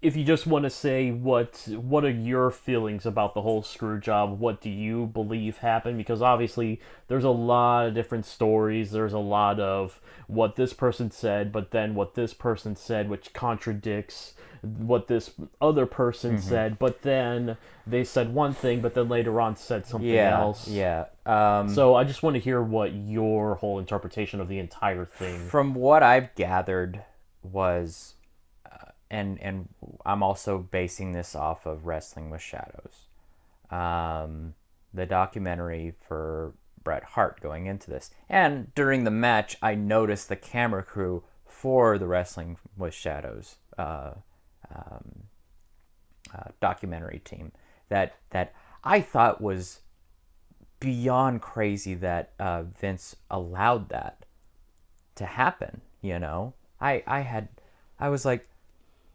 if you just want to say what are your feelings about the whole screw job, what do you believe happened? Because obviously there's a lot of different stories. There's a lot of what this person said, but then what this person said, which contradicts what this other person Mm-hmm. said. But then they said one thing, but then later on said something Yeah, else. yeah. So I just want to hear what your whole interpretation of the entire thing. From what I've gathered was, and I'm also basing this off of Wrestling with Shadows, the documentary for Bret Hart going into this. And during the match, I noticed the camera crew for the Wrestling with Shadows documentary team that I thought was beyond crazy that Vince allowed that to happen. I was like,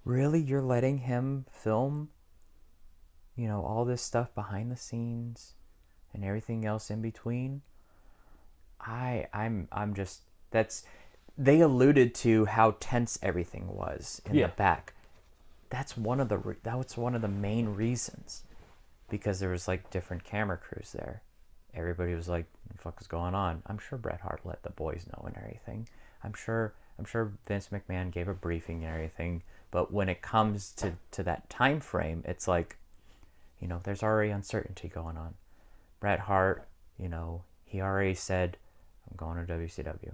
really, you're letting him film, all this stuff behind the scenes and everything else in between. I'm just that's they alluded to how tense everything was in the Yeah. back. That was one of the main reasons, because there was like different camera crews there. Everybody was like, "What the fuck is going on?" I'm sure Bret Hart let the boys know and everything. I'm sure Vince McMahon gave a briefing and everything. But when it comes to that time frame, it's like, there's already uncertainty going on. Bret Hart, he already said, "I'm going to WCW."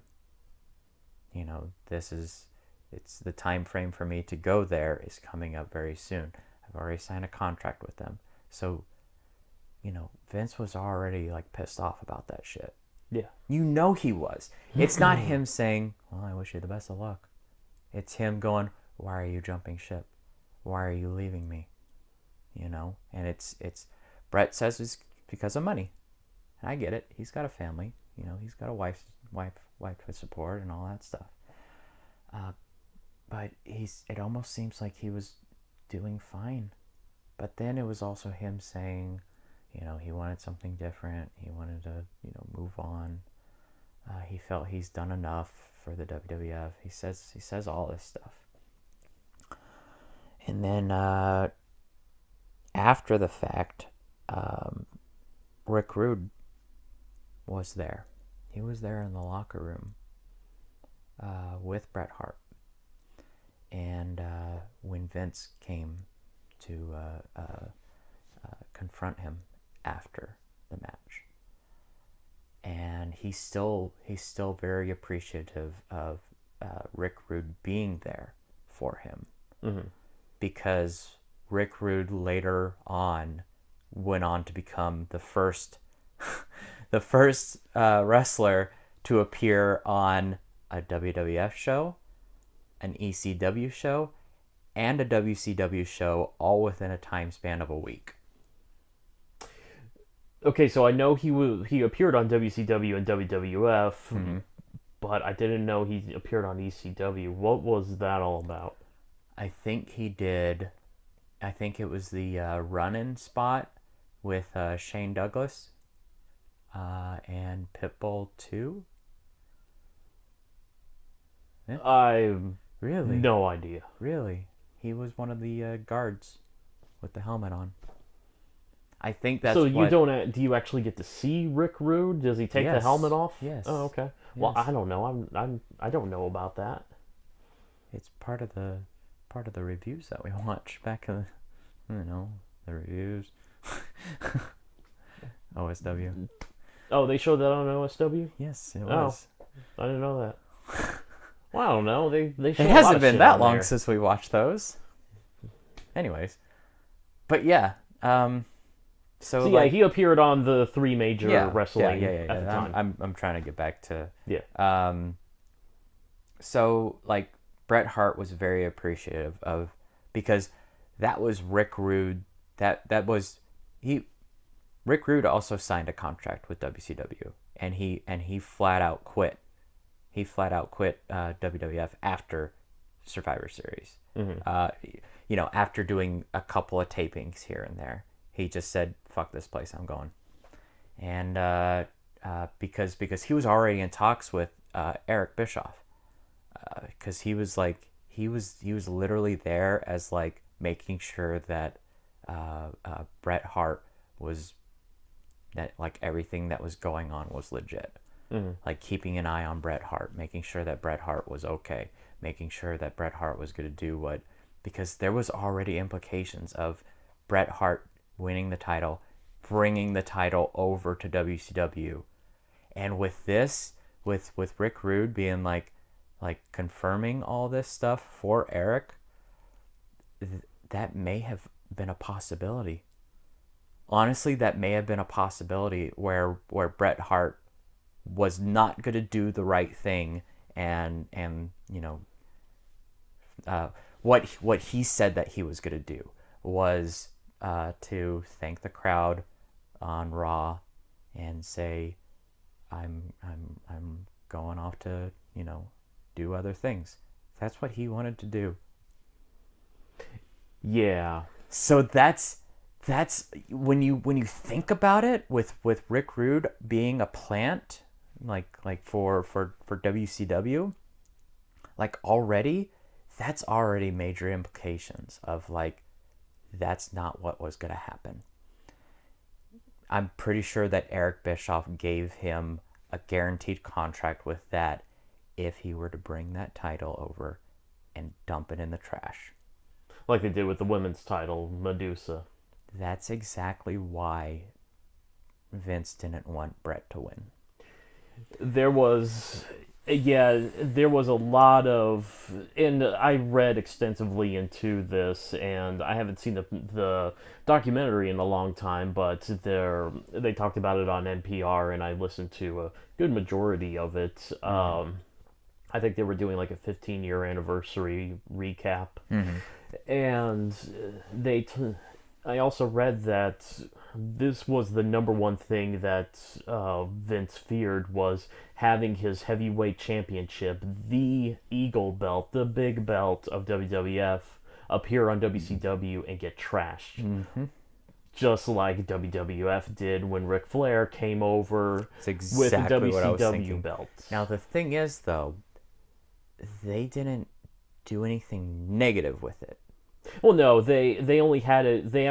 It's the time frame for me to go there is coming up very soon. I've already signed a contract with them. So, Vince was already like pissed off about that shit. Yeah. He was. It's not him saying, "Well, I wish you the best of luck." It's him going, "Why are you jumping ship? Why are you leaving me?" And it's Brett says it's because of money. And I get it. He's got a family. He's got a wife to support and all that stuff. But it almost seems like he was doing fine. But then it was also him saying, he wanted something different. He wanted to, move on. He felt he's done enough for the WWF. He says all this stuff. And then after the fact, Rick Rude was there. He was there in the locker room with Bret Hart. And when Vince came to confront him after the match, and he's still very appreciative of Rick Rude being there for him, Mm-hmm. because Rick Rude later on went on to become the first the first wrestler to appear on a WWF show, an ECW show, and a WCW show, all within a time span of a week. Okay, so I know he appeared on WCW and WWF, Mm-hmm. but I didn't know he appeared on ECW. What was that all about? I think he did. I think it was the run-in spot with Shane Douglas and Pitbull 2. Yeah. I Really? no idea. Really? He was one of the guards with the helmet on. I think that's So you what. don't? Do you actually get to see Rick Rude? Does he take the helmet Yes. off? Yes. Oh, okay. Well, Yes. I don't know. I don't know about that. It's part of the reviews that we watched back in the reviews. OSW. Oh, they showed that on OSW. Yes, it Oh, was. I didn't know that. Well, I don't know. They show It a lot hasn't of been shit that on long there. since we watched those. Anyways, but yeah. So So yeah, like, he appeared on the three major yeah, wrestling yeah. at the time. I'm trying to get back to. Yeah. So like, Bret Hart was very appreciative of, because that was Rick Rude. That was he. Rick Rude also signed a contract with WCW, and he flat out quit. He flat out quit WWF after Survivor Series. After doing a couple of tapings here and there, he just said, "Fuck this place, I'm going." And because he was already in talks with Eric Bischoff, because he was literally there as like making sure that Bret Hart was that like everything that was going on was legit. Like keeping an eye on Bret Hart, making sure that Bret Hart was okay, making sure that Bret Hart was going to do what, because there was already implications of Bret Hart winning the title, bringing the title over to WCW, and with this, with Rick Rude being like confirming all this stuff for Eric, that may have been a possibility. Honestly, that may have been a possibility where Bret Hart was not going to do the right thing, and you know, what he said that he was going to do was to thank the crowd on Raw and say, I'm going off to, you know, do other things. That's what he wanted to do. Yeah. So that's when you think about it, with Rick Rude being a plant, like for WCW, like already, that's already major implications of like, that's not what was going to happen. I'm pretty sure that Eric Bischoff gave him a guaranteed contract with that if he were to bring that title over and dump it in the trash. Like they did with the women's title, Medusa. That's exactly why Vince didn't want Bret to win. There was a lot of, and I read extensively into this, and I haven't seen the documentary in a long time, but they talked about it on NPR, and I listened to a good majority of it. I think they were doing like a 15-year anniversary recap, and I also read that this was the number one thing that Vince feared, was having his heavyweight championship, the Eagle belt, the big belt of WWF, appear on WCW and get trashed. Just like WWF did when Ric Flair came over with the WCW belt. Now the thing is, though, they didn't do anything negative with it. Well, no, they only had it. They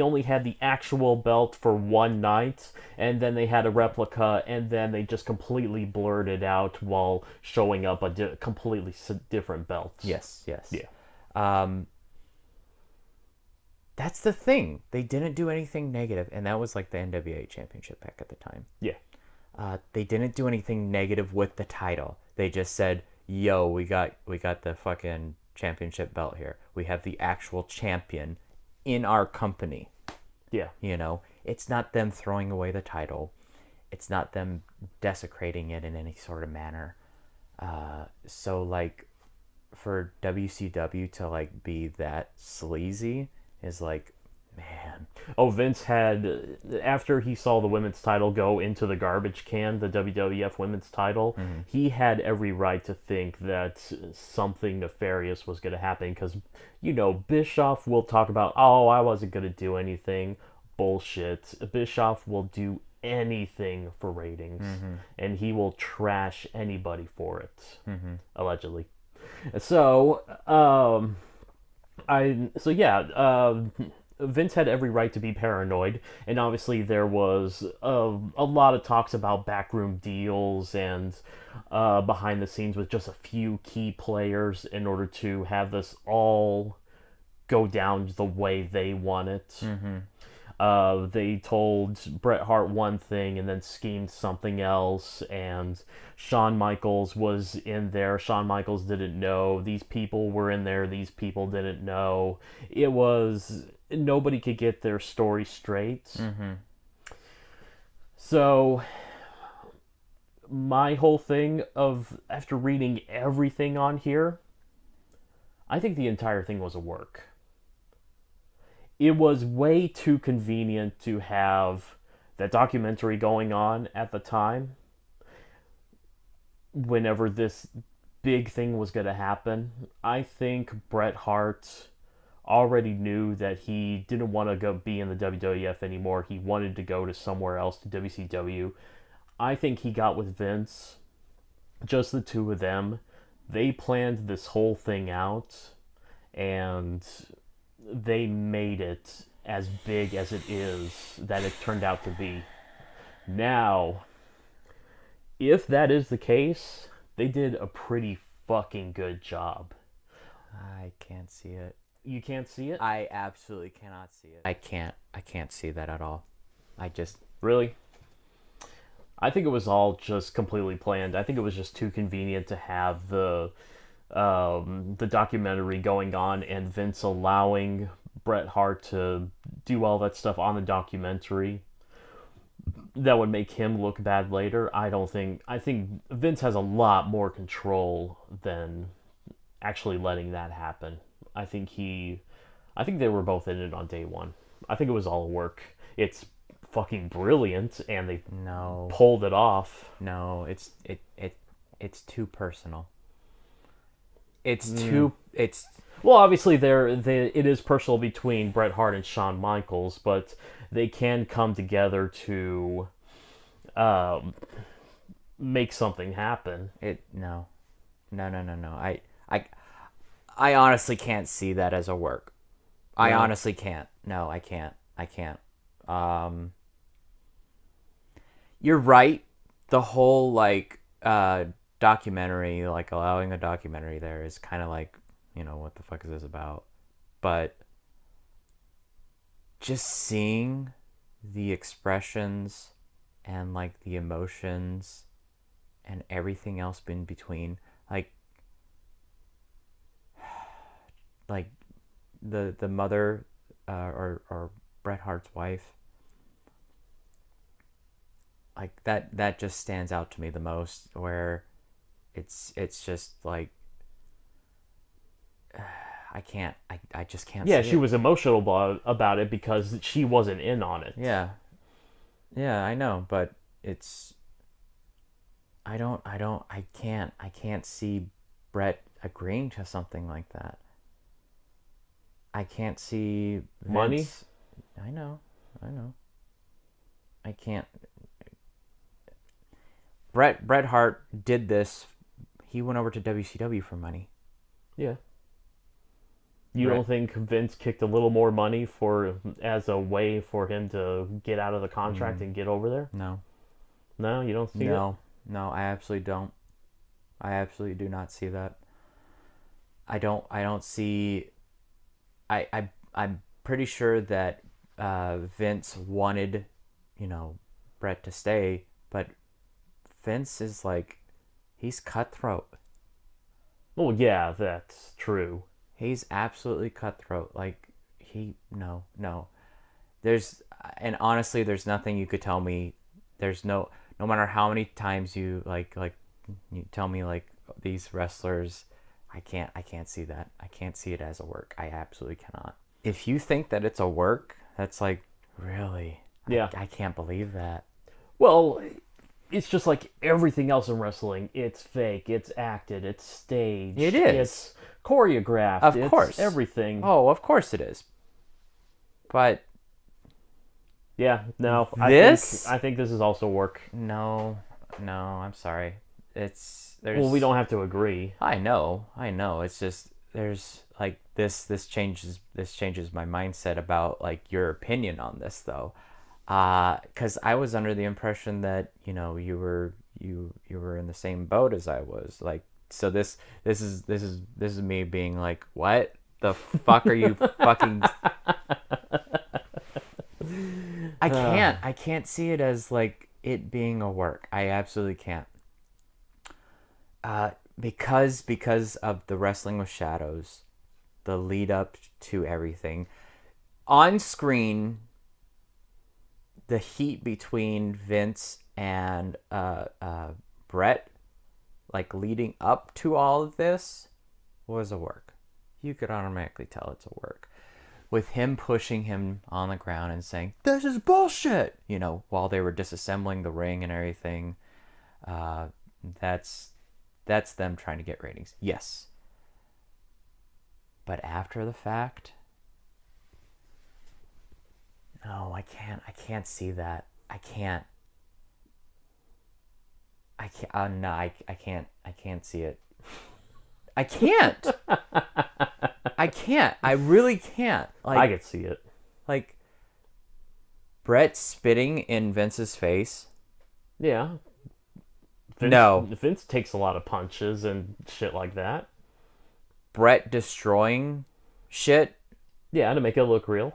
only had the actual belt for one night, and then they had a replica, and then they just completely blurred it out while showing up a completely different belt. Yes. Yeah. That's the thing. They didn't do anything negative, and that was like the NWA Championship back at the time. Yeah. They didn't do anything negative with the title. They just said, "Yo, we got the fucking championship belt here. We have the actual champion in our company." Yeah. You know, it's not them throwing away the title. It's not them desecrating it in any sort of manner. So like, for WCW to like be that sleazy is like, man. Oh, Vince had, after he saw the women's title go into the garbage can, the WWF women's title, he had every right to think that something nefarious was going to happen, because, you know, Bischoff will talk about, oh, I wasn't going to do anything. Bullshit. Bischoff will do anything for ratings, and he will trash anybody for it, allegedly. So, Vince had every right to be paranoid, and obviously there was a lot of talks about backroom deals and behind the scenes with just a few key players in order to have this all go down the way they want it. They told Bret Hart one thing and then schemed something else, and Shawn Michaels was in there. Shawn Michaels didn't know. These people were in there. These people didn't know. It was... nobody could get their story straight. So, my whole thing of, after reading everything on here, I think the entire thing was a work. It was way too convenient to have that documentary going on at the time, whenever this big thing was going to happen. I think Bret Hart already knew that he didn't want to go be in the WWF anymore. He wanted to go to somewhere else, to WCW. I think he got with Vince, just the two of them. They planned this whole thing out, and they made it as big as it is that it turned out to be. Now, if that is the case, they did a pretty fucking good job. I can't see it. You can't see it? I absolutely cannot see it. I can't see that at all. I just Really? I think it was all just completely planned. I think it was just too convenient to have the documentary going on and Vince allowing Bret Hart to do all that stuff on the documentary that would make him look bad later. I think Vince has a lot more control than actually letting that happen. I think they were both in it on day one. I think it was all work. It's fucking brilliant and they no. pulled it off. No, it's too personal. It's too it's Well, obviously, it is personal between Bret Hart and Shawn Michaels, but they can come together to make something happen. it no. No, no, no, no. I I honestly can't see that as a work. I No. honestly can't. No, I can't. I can't. You're right. The whole like documentary, like allowing a documentary there is kind of like, what the fuck is this about? But just seeing the expressions and like the emotions and everything else in between, like the mother or Bret Hart's wife, like that just stands out to me the most, where it's just like I just can't Yeah, see she it. was emotional about it because she wasn't in on it. Yeah. Yeah, I know, but it's I can't see Bret agreeing to something like that. I can't see Money? Vince. I know. I know. I can't. Bret Hart did this. He went over to WCW for money. Yeah. You Bret, don't think Vince kicked a little more money for as a way for him to get out of the contract and get over there? no. No, you don't see it? No. No, I absolutely don't. I absolutely do not see that. I don't see I'm pretty sure that Vince wanted, Bret to stay, but Vince is like, he's cutthroat. Well, yeah, that's true. He's absolutely cutthroat. Like, no. There's, and honestly, there's nothing you could tell me. There's no matter how many times you you tell me like these wrestlers, I can't see that. I can't see it as a work. I absolutely cannot. If you think that it's a work, that's like, really? Yeah. I can't believe that. Well, it's just like everything else in wrestling. It's fake. It's acted. It's staged. It is. It's choreographed. Of it's course. everything. Oh, of course it is. But Yeah, no. I think this is also work. no, I'm sorry. There's Well, we don't have to agree. I know. It's just there's like this changes my mindset about like your opinion on this though. Cuz I was under the impression that, you were in the same boat as I was. Like, so this is me being like, "What the fuck are you fucking?" I can't see it as like it being a work. I absolutely can't. Because of the Wrestling with Shadows, the lead up to everything on screen, the heat between Vince and Bret, like leading up to all of this, was a work. You could automatically tell it's a work. With him pushing him on the ground and saying, "This is bullshit," while they were disassembling the ring and everything, that's them trying to get ratings. Yes. But after the fact, no, I can't see that. I can't. No, I can't see it. I can't. I can't. I really can't. I could see it. Like Brett spitting in Vince's face. Yeah. No. Vince takes a lot of punches and shit like that. Brett destroying shit. Yeah, to make it look real.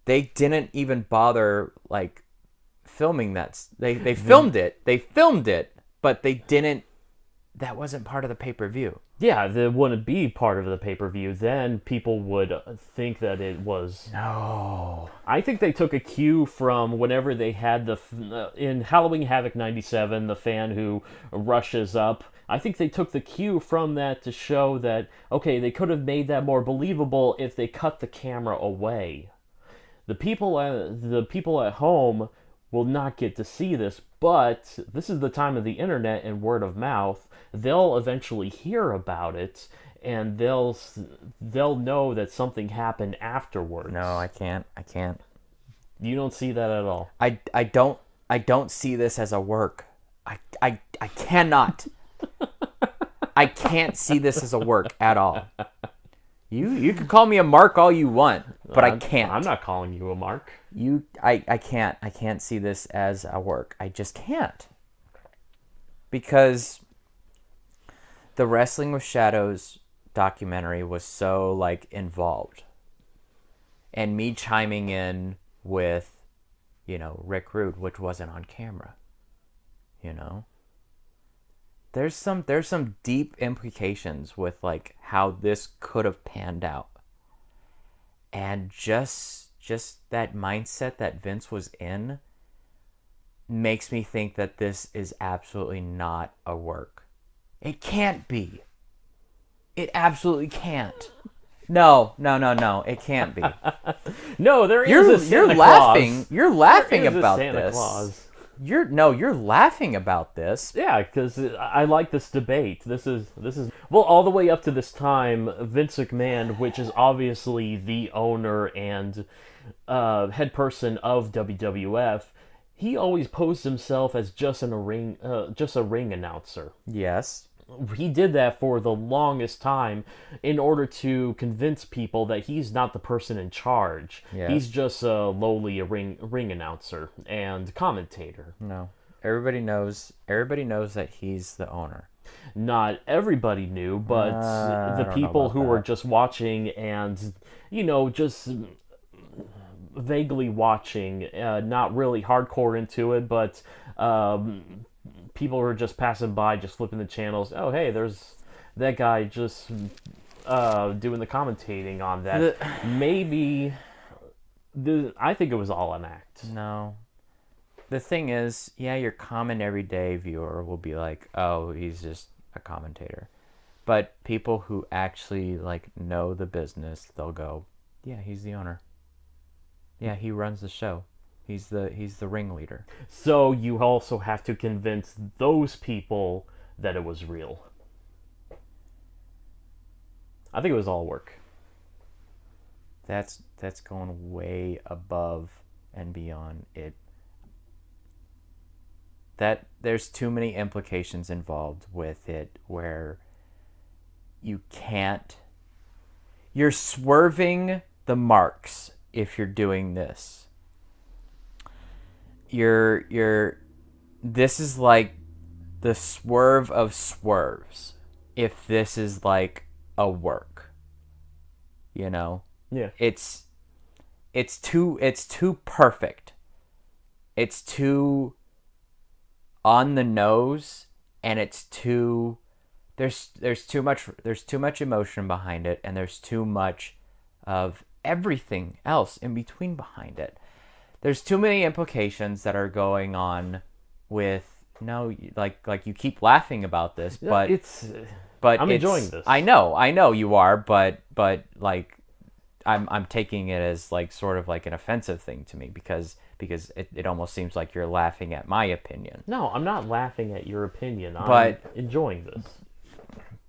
They didn't even bother like filming that. They filmed it. They filmed it, but they didn't. That wasn't part of the pay-per-view. Yeah, that wouldn't be part of the pay-per-view. Then people would think that it was. No. I think they took a cue from whenever they had in Halloween Havoc '97, the fan who rushes up. I think they took the cue from that to show that, okay, they could have made that more believable if they cut the camera away. The people at home will not get to see this, but this is the time of the internet and word of mouth. They'll eventually hear about it, and they'll know that something happened afterwards. No, I can't. You don't see that at all. I don't see this as a work. I cannot. I can't see this as a work at all. You can call me a mark all you want, but I can't. I'm not calling you a mark. I can't see this as a work. I just can't. Because the Wrestling with Shadows documentary was so like involved. And me chiming in with, Rick Rude, which wasn't on camera. There's some deep implications with like how this could have panned out. And just that mindset that Vince was in makes me think that this is absolutely not a work. It can't be. It absolutely can't. No, it can't be. No, there is a Santa Claus. You're laughing There is about a Santa this. Claus. You're laughing about this. Yeah, because I like this debate. This is well, all the way up to this time, Vince McMahon, which is obviously the owner and head person of WWF, he always posed himself as just a ring announcer. Yes. He did that for the longest time in order to convince people that he's not the person in charge. Yes. He's just a lowly ring announcer and commentator. No. Everybody knows that he's the owner. Not everybody knew, but the people who were just watching and, just vaguely watching, not really hardcore into it, but people were just passing by, just flipping the channels. Oh, hey, there's that guy just doing the commentating on that. I think it was all an act. No. The thing is, yeah, your common everyday viewer will be like, oh, he's just a commentator. But people who actually like know the business, they'll go, yeah, he's the owner. Yeah, he runs the show. He's the ringleader. So you also have to convince those people that it was real. I think it was all work. That's going way above and beyond it. That there's too many implications involved with it where you're swerving the marks if you're doing this. This is like the swerve of swerves if this is like a work. Yeah. It's too perfect. It's too on the nose, and it's too there's too much emotion behind it, and there's too much of everything else in between behind it. There's too many implications that are going on with like you keep laughing about this, but I'm enjoying this. I know you are, but like I'm taking it as like sort of like an offensive thing to me because it almost seems like you're laughing at my opinion. No, I'm not laughing at your opinion. I'm enjoying this.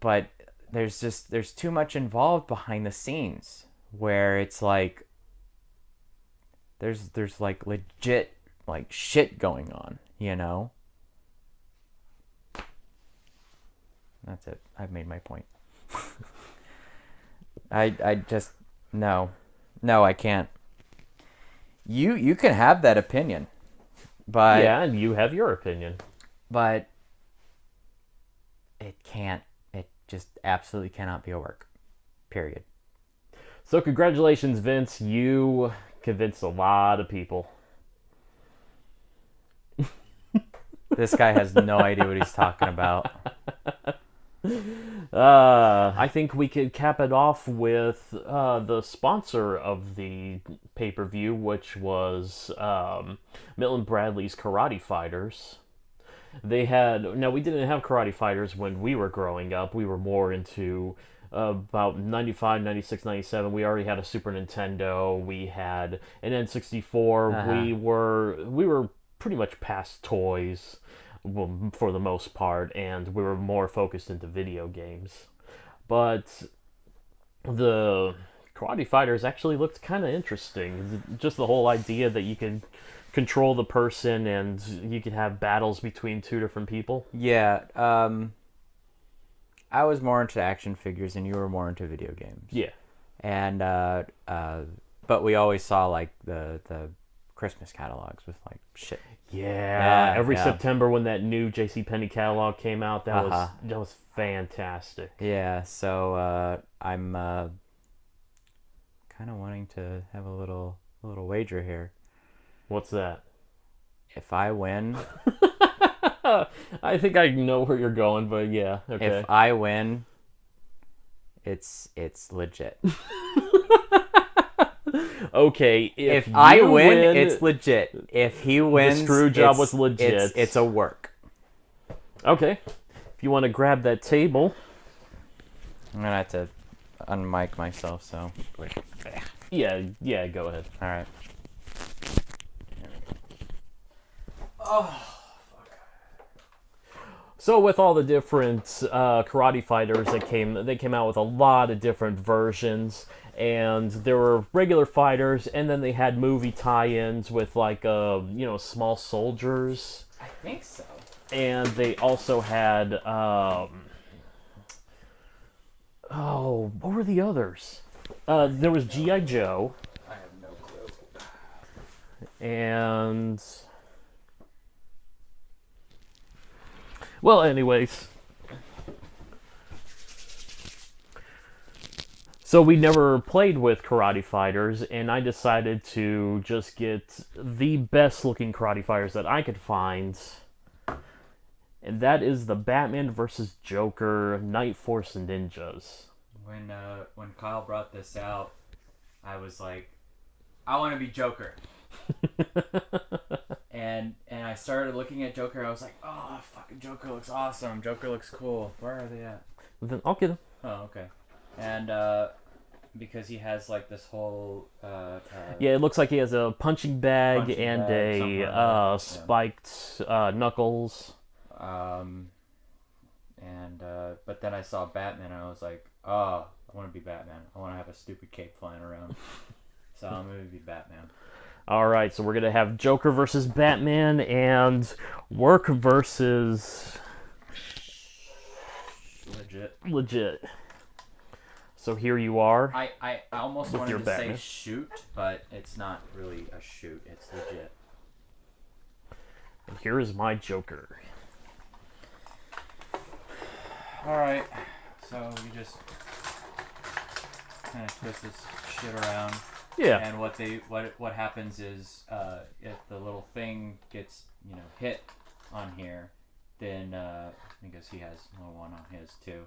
But there's too much involved behind the scenes where it's like there's like legit like shit going on, That's it. I've made my point. I just no, no, I can't. You can have that opinion, but Yeah, and you have your opinion. but it can't. It just absolutely cannot be a work. Period. So congratulations, Vince. You convinced a lot of people. This guy has no idea what he's talking about. I think we could cap it off with the sponsor of the pay per view, which was Milton Bradley's Karate Fighters. They had now we didn't have Karate Fighters when we were growing up. We were more into about 95, 96, 97. We already had a Super Nintendo. We had an N64. Uh-huh. We were pretty much past toys, well, for the most part, and we were more focused into video games. But the Karate Fighters actually looked kind of interesting. Just the whole idea that you could control the person and you could have battles between two different people. Yeah. I was more into action figures, and you were more into video games. Yeah. And but we always saw like the Christmas catalogs with like shit. Yeah, every yeah. September when that new JCPenney catalog came out, Uh-huh. that was fantastic. Yeah. So I'm kind of wanting to have a little wager here. What's that? If I win, I think I know where you're going, but yeah, okay. if I win, it's legit. Okay, If I you win, it's legit. If he wins, screw job it's, was legit. It's a work. Okay. If you want to grab that table. I'm gonna have to unmic myself. So, Yeah, go ahead. all right. So with all the different karate fighters they came out with a lot of different versions, and there were regular fighters, and then they had movie tie-ins with like small soldiers, I think so. and they also had what were the others? There was GI Joe, I have no clue. and well, anyways. So we never played with Karate Fighters, and I decided to just get the best looking Karate Fighters that I could find. And that is the Batman vs. Joker Night Force Ninjas. When Kyle brought this out, I was like, I want to be Joker. and I started looking at Joker. I was like, oh, fucking Joker looks awesome. Joker looks cool. Where are they at? Then I'll get them. Oh, okay. And because he has like this whole Yeah, it looks like he has a punching bag Punching and bag, something like that. spiked knuckles. But then I saw Batman and I was like, oh, I want to be Batman. I want to have a stupid cape flying around. So I'm gonna be Batman. All right, so we're gonna have Joker versus Batman and Work versus legit. So here you are. I almost With wanted your to Batman. say shoot, but it's not really a shoot. It's legit. And here is my Joker. All right. So we just kind of twist this shit around. Yeah. And what happens is if the little thing gets hit on here, then because he has a little one on his too,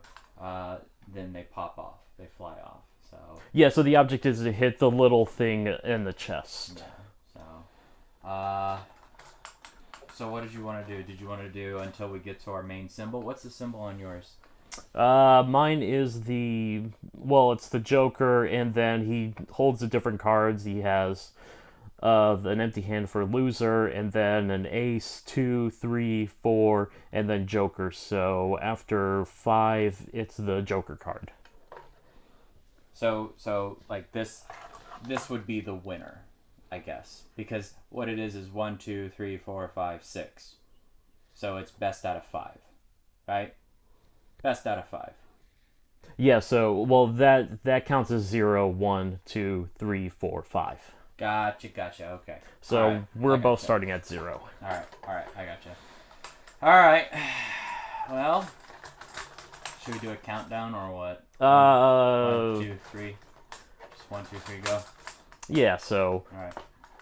then they pop off. They fly off. So Yeah, so the object is to hit the little thing in the chest. yeah. So what did you want to do? Did you want to do until we get to our main symbol? What's the symbol on yours? Mine is it's the Joker, and then he holds the different cards. He has an empty hand for loser, and then an ace, 2, 3, 4, and then Joker. So after 5, it's the Joker card. So like this would be the winner, I guess, because what it is 1, 2, 3, 4, 5, 6. So it's best out of 5, right? Best out of 5. Yeah, so well that counts as 0, 1, 2, 3, 4, 5. Gotcha. Okay. So All right, we're I both gotcha. starting at 0. All right, I gotcha. All right. Well, should we do a countdown or what? 1, 2, 3. Just 1, 2, 3, go. Yeah, so All right.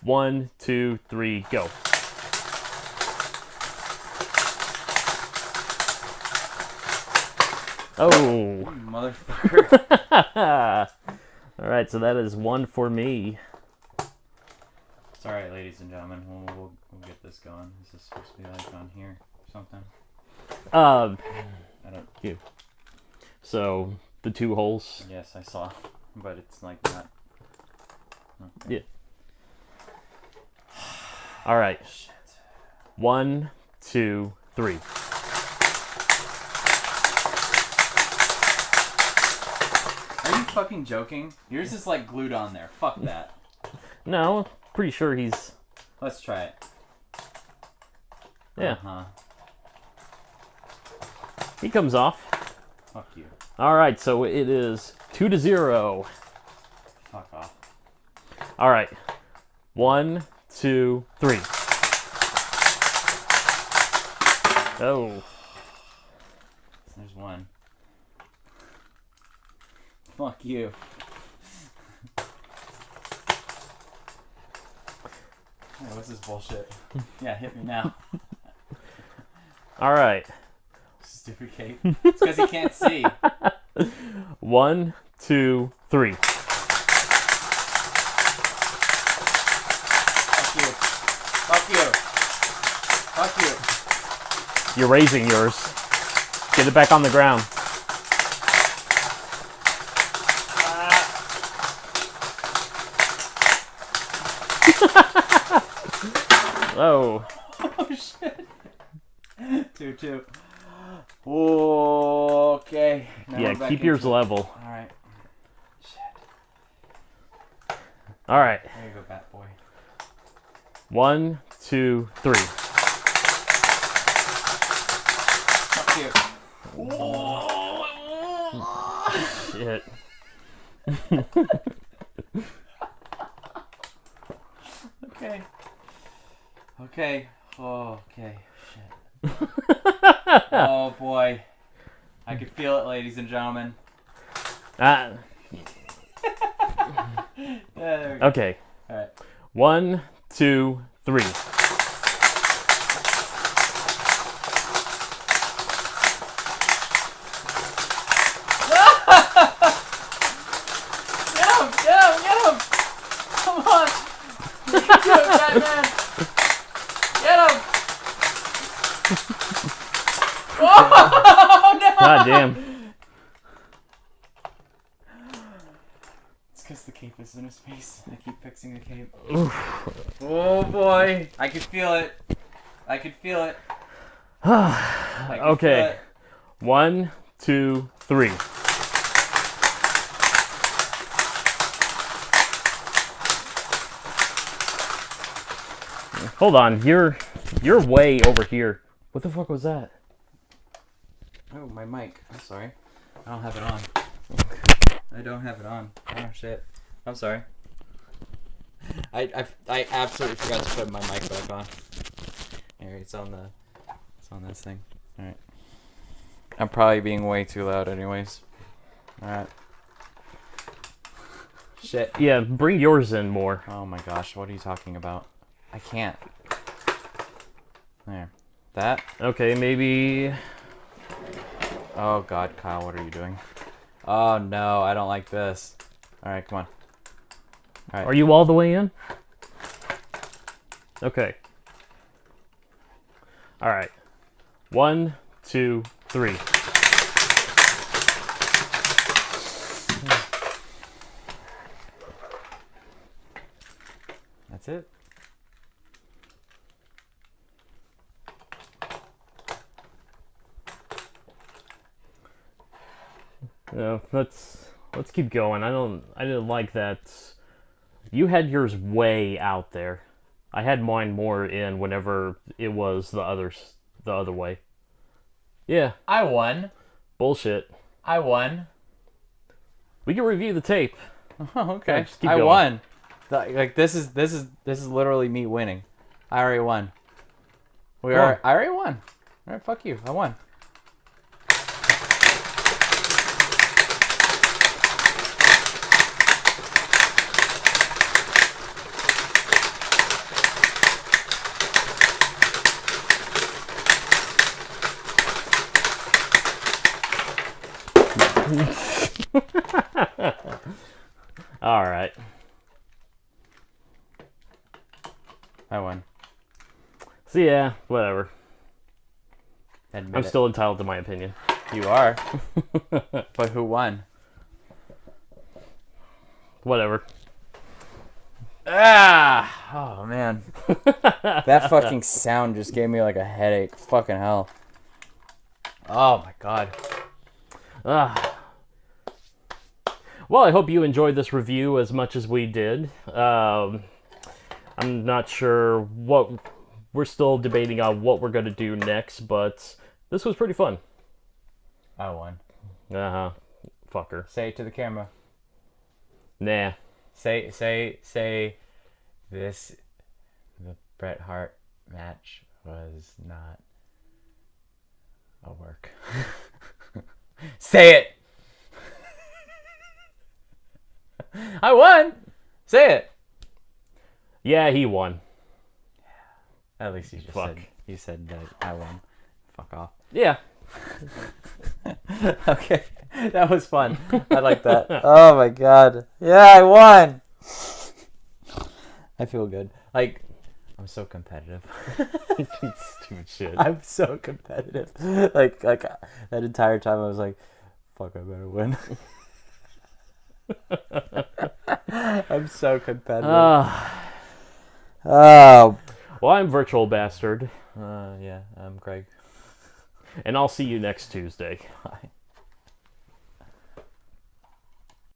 1, 2, 3, go. Oh. Motherfucker. All right, so that is 1 for me. It's all right, ladies and gentlemen. We'll get this going. Is this supposed to be like on here or something? I don't. You. So the 2 holes. Yes, I saw, but it's like not. Okay. Yeah. All right. Shit. 1, 2, 3. Are you fucking joking? Yours is like glued on there. Fuck that. No, pretty sure he's. Let's try it. Yeah. Uh-huh. He comes off. Fuck you. All right, so it is 2-0. Fuck off. All right. 1, 2, 3. Oh. There's one. Fuck you. Hey, what's this bullshit? Yeah, hit me now. All right. Stupid cape. It's because he can't see. 1, 2, 3. Fuck you. Fuck you. Fuck you. You're raising yours. Get it back on the ground. Oh. Oh shit. 2-2. Okay. Now Yeah, we're back keep yours into it. level. Alright. Shit. All right. There you go, bat boy. 1, 2, 3. Fuck you. Shit. Okay. Okay. Oh, okay. Shit. Oh boy. I can feel it, ladies and gentlemen. Ah, Yeah, there we go. okay. Alright. 1, 2, 3. Get him! Get him! Get him! Come on! You can do it, Batman! Get him! Oh no! God damn. It's because the cape is in his face. I keep fixing the cape. Oh boy! I can feel it. I can feel it. I can feel Okay. it. 1, 2, 3. Hold on, you're way over here. What the fuck was that? Oh, my mic. I'm sorry. I don't have it on. I don't have it on. Oh shit. I'm sorry. I absolutely forgot to put my mic back on. Here, it's on this thing. Alright. I'm probably being way too loud anyways. Alright. Shit. Yeah, bring yours in more. Oh my gosh, what are you talking about? I can't. There. That? Okay, maybe. Oh god, Kyle, what are you doing? Oh no, I don't like this. Alright, come on. Are you all the way in? Okay. All right. 1, 2, 3. That's it. No, let's keep going. I didn't like that. You had yours way out there. I had mine more in whenever it was the other way. Yeah, I won. bullshit. I won. We can review the tape. Oh, okay. Yeah, just keep I going. won. Like this is literally me winning. I already won. Come on. I already won. All right, fuck you. I won. All right. I won. So yeah, whatever. Admit I'm it. still entitled to my opinion. You are. But who won? Whatever. Ah! Oh man. That fucking sound just gave me like a headache. Fucking hell. Oh my god. Well, I hope you enjoyed this review as much as we did. I'm not sure what... We're still debating on what we're going to do next, but this was pretty fun. I won. Uh-huh. Fucker. Say it to the camera. Nah. Say this. The Bret Hart match was not a work. Say it. I won. Say it. Yeah, he won. At least you just Fuck. said that I won. Fuck off. Yeah. Okay, that was fun. I like that. Oh my god. Yeah, I won. I feel good. Like, I'm so competitive. Stupid shit. I'm so competitive. Like that entire time I was like, fuck, I better win. I'm so competitive. Oh. Well, I'm Virtual Bastard. Yeah, I'm Craig. And I'll see you next Tuesday. Bye.